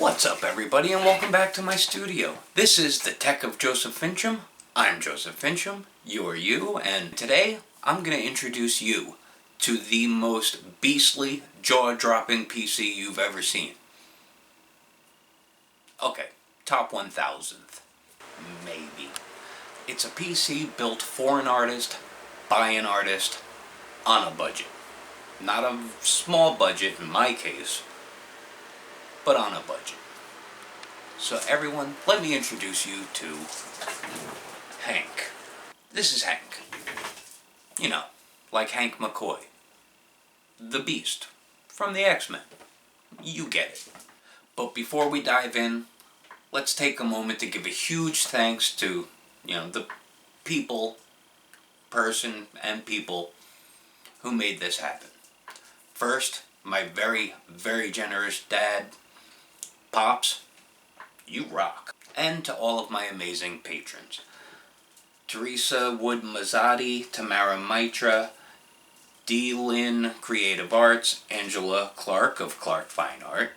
What's up everybody and welcome back to my studio. This is the Tech of Joseph Fincham. I'm Joseph Fincham, you are you, and today I'm going to introduce you to the most beastly, jaw-dropping PC you've ever seen. Okay, top 1000th, maybe. It's a PC built for an artist, by an artist, on a budget. Not a small budget in my case, but on a budget. So everyone, let me introduce you to Hank. This is Hank. You know, like Hank McCoy. The Beast from the X-Men. You get it. But before we dive in, let's take a moment to give a huge thanks to, the person and people who made this happen. First, my very, very generous dad, Pops, you rock. And to all of my amazing patrons. Teresa Wood Mazzotti, Tamara Mitra, D. Lynn Creative Arts, Angela Clark of Clark Fine Art,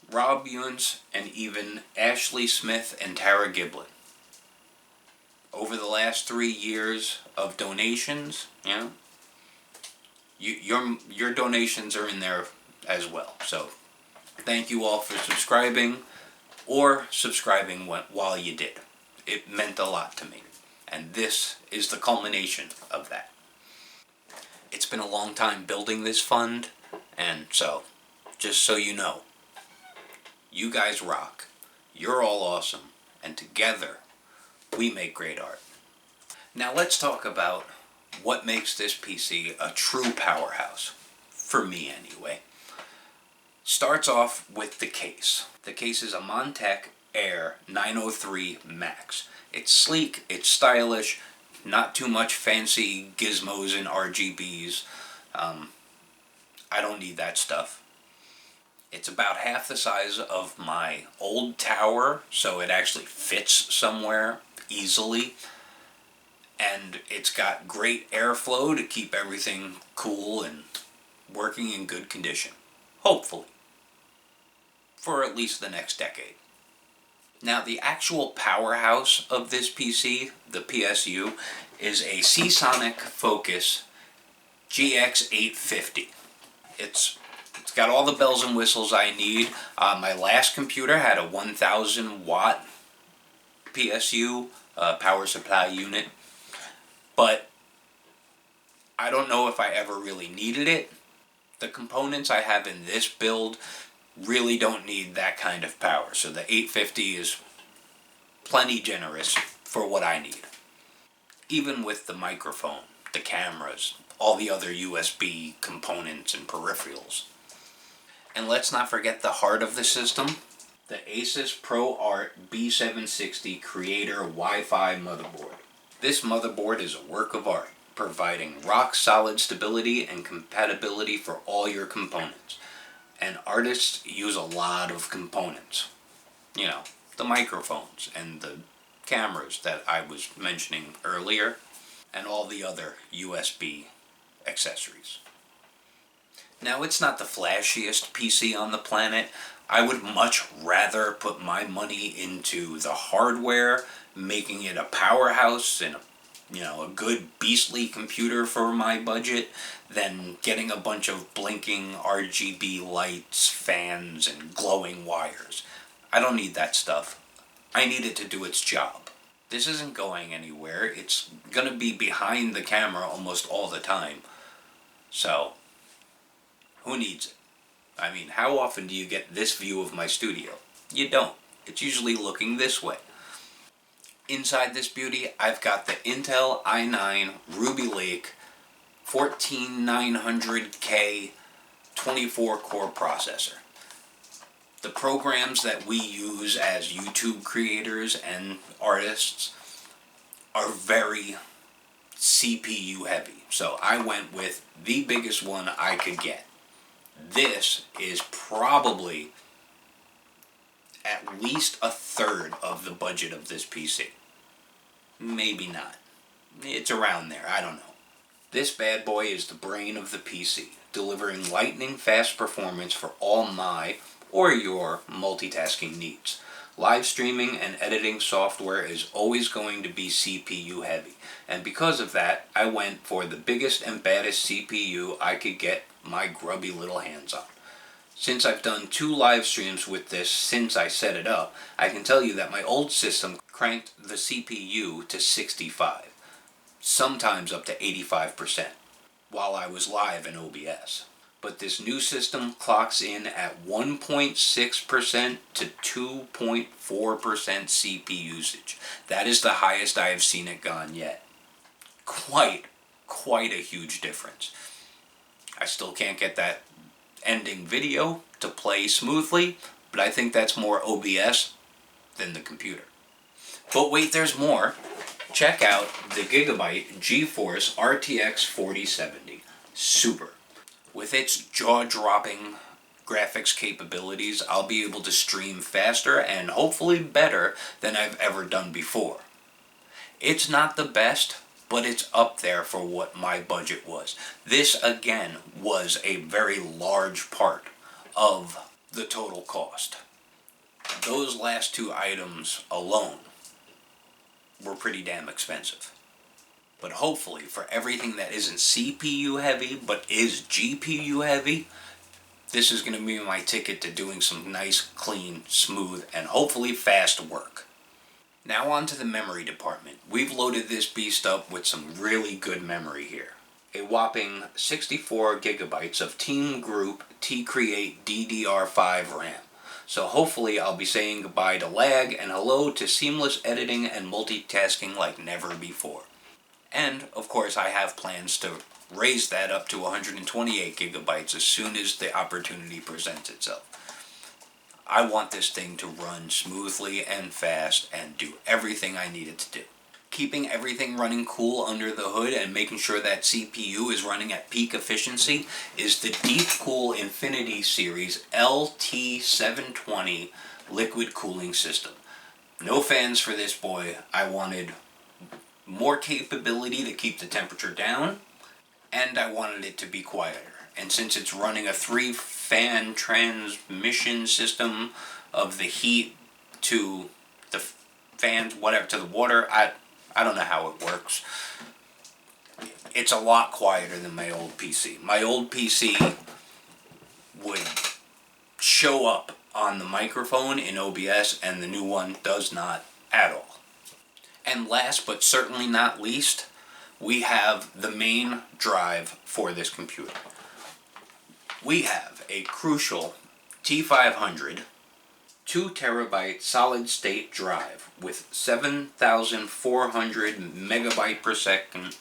Rob Yuns, and even Ashley Smith and Tara Giblin. Over the last 3 years of donations, your donations are in there as well. So thank you all for subscribing, or subscribing while you did. It meant a lot to me, and this is the culmination of that. It's been a long time building this fund, and so, just so you know, you guys rock, you're all awesome, and together, we make great art. Now let's talk about what makes this PC a true powerhouse, for me anyway. Starts off with the case. The case is a Montech Air 903 Max. It's sleek, it's stylish, not too much fancy gizmos and RGBs. I don't need that stuff. It's about half the size of my old tower, so it actually fits somewhere easily. And it's got great airflow to keep everything cool and working in good condition. Hopefully. For at least the next decade. Now the actual powerhouse of this PC, the PSU, is a Seasonic Focus GX850. It's got all the bells and whistles I need. My last computer had a 1000 watt PSU power supply unit, but I don't know if I ever really needed it. The components I have in this build really don't need that kind of power, so the 850 is plenty generous for what I need. Even with the microphone, the cameras, all the other USB components and peripherals. And let's not forget the heart of the system, the ASUS ProArt B760-CREATOR WiFi motherboard. This motherboard is a work of art, providing rock-solid stability and compatibility for all your components. And artists use a lot of components. The microphones and the cameras that I was mentioning earlier, and all the other USB accessories. Now, it's not the flashiest PC on the planet. I would much rather put my money into the hardware, making it a powerhouse and a good beastly computer for my budget, than getting a bunch of blinking RGB lights, fans, and glowing wires. I don't need that stuff. I need it to do its job. This isn't going anywhere. It's going to be behind the camera almost all the time. So, who needs it? I mean, how often do you get this view of my studio? You don't. It's usually looking this way. Inside this beauty, I've got the Intel i9 Ruby Lake 14900K 24-core processor. The programs that we use as YouTube creators and artists are very CPU heavy, so I went with the biggest one I could get. This is probably at least a third of the budget of this PC. Maybe not. It's around there, I don't know. This bad boy is the brain of the PC, delivering lightning fast performance for all my or your multitasking needs. Live streaming and editing software is always going to be CPU heavy, and because of that, I went for the biggest and baddest CPU I could get my grubby little hands on. Since I've done 2 live streams with this since I set it up, I can tell you that my old system cranked the CPU to 65, sometimes up to 85%, while I was live in OBS. But this new system clocks in at 1.6% to 2.4% CPU usage. That is the highest I have seen it gone yet. Quite a huge difference. I still can't get that ending video to play smoothly, but I think that's more OBS than the computer. But wait, there's more. Check out the Gigabyte GeForce RTX 4070 Super. With its jaw-dropping graphics capabilities, I'll be able to stream faster and hopefully better than I've ever done before. It's not the best, but it's up there for what my budget was. This, again, was a very large part of the total cost. Those last 2 items alone were pretty damn expensive. But hopefully, for everything that isn't CPU heavy, but is GPU heavy, this is going to be my ticket to doing some nice, clean, smooth, and hopefully fast work. Now on to the memory department. We've loaded this beast up with some really good memory here. A whopping 64 gigabytes of Team Group T-Create DDR5 RAM. So hopefully I'll be saying goodbye to lag and hello to seamless editing and multitasking like never before. And, of course, I have plans to raise that up to 128 gigabytes as soon as the opportunity presents itself. I want this thing to run smoothly and fast and do everything I need it to do. Keeping everything running cool under the hood and making sure that CPU is running at peak efficiency is the Deepcool Infinity Series LT720 liquid cooling system. No fans for this boy. I wanted more capability to keep the temperature down, and I wanted it to be quieter. And since it's running a 3-fan transmission system of the heat to the fans, whatever, to the water, I don't know how it works. It's a lot quieter than my old PC. My old PC would show up on the microphone in OBS, and the new one does not at all. And last but certainly not least, we have the main drive for this computer. We have a crucial T500 2 terabyte solid state drive with 7,400 megabyte per second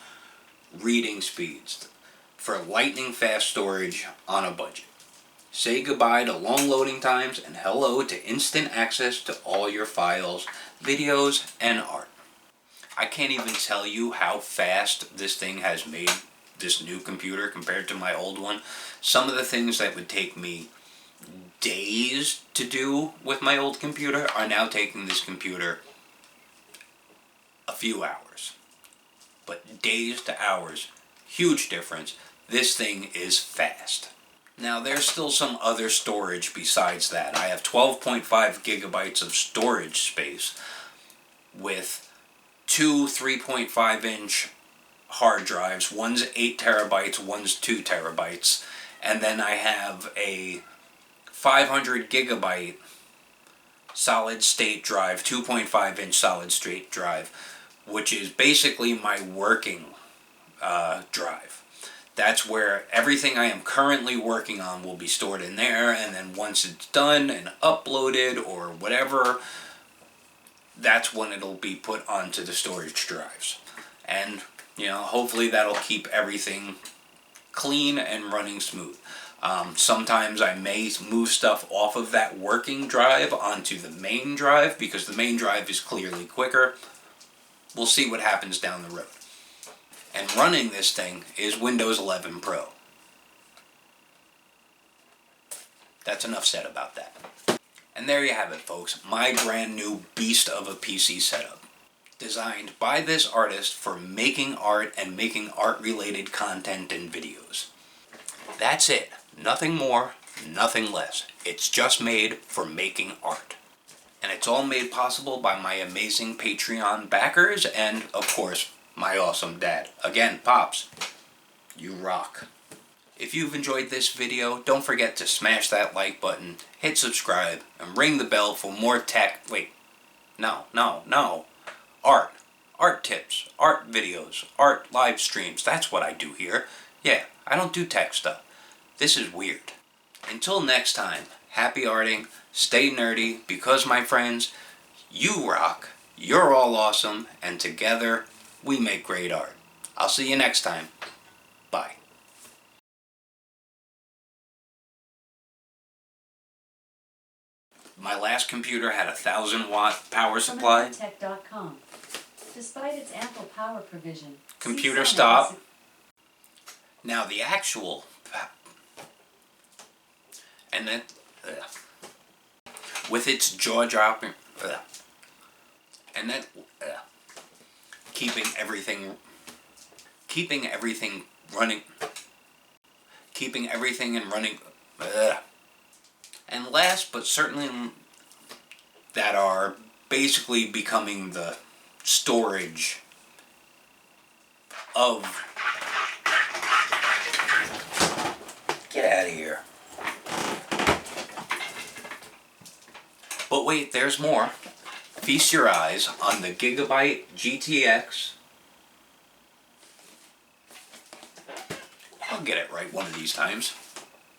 reading speeds for lightning fast storage on a budget. Say goodbye to long loading times and hello to instant access to all your files, videos, and art. I can't even tell you how fast this thing has made this new computer compared to my old one. Some of the things that would take me days to do with my old computer are now taking this computer a few hours. But days to hours, huge difference. This thing is fast. Now there's still some other storage besides that. I have 12.5 gigabytes of storage space with 2 3.5-inch hard drives. One's 8 terabytes, one's 2 terabytes. And then I have a 500 gigabyte solid state drive, 2.5-inch solid state drive, which is basically my working drive. That's where everything I am currently working on will be stored in there, and then once it's done and uploaded or whatever, that's when it'll be put onto the storage drives. And, you know, hopefully that'll keep everything clean and running smooth. Sometimes I may move stuff off of that working drive onto the main drive because the main drive is clearly quicker. We'll see what happens down the road. And running this thing is Windows 11 Pro. That's enough said about that. And there you have it, folks. My brand new beast of a PC setup. Designed by this artist for making art and making art-related content and videos. That's it. Nothing more, nothing less. It's just made for making art. And it's all made possible by my amazing Patreon backers and, of course, my awesome dad. Again, Pops, you rock. If you've enjoyed this video, don't forget to smash that like button, hit subscribe, and ring the bell for more tech. Wait, no. Art. Art tips, art videos, art live streams. That's what I do here. Yeah, I don't do tech stuff. This is weird. Until next time, happy arting, stay nerdy, because my friends, you rock, you're all awesome, and together we make great art. I'll see you next time. Bye. My last computer had a 1,000-watt power supply. Tech.com. Despite its ample power provision. Computer stop. Now the actual, and then, with its jaw-dropping, and then, keeping everything running, and last but certainly that are basically becoming the storage of, get out of here. But wait, there's more. Feast your eyes on the Gigabyte GTX. I'll get it right one of these times.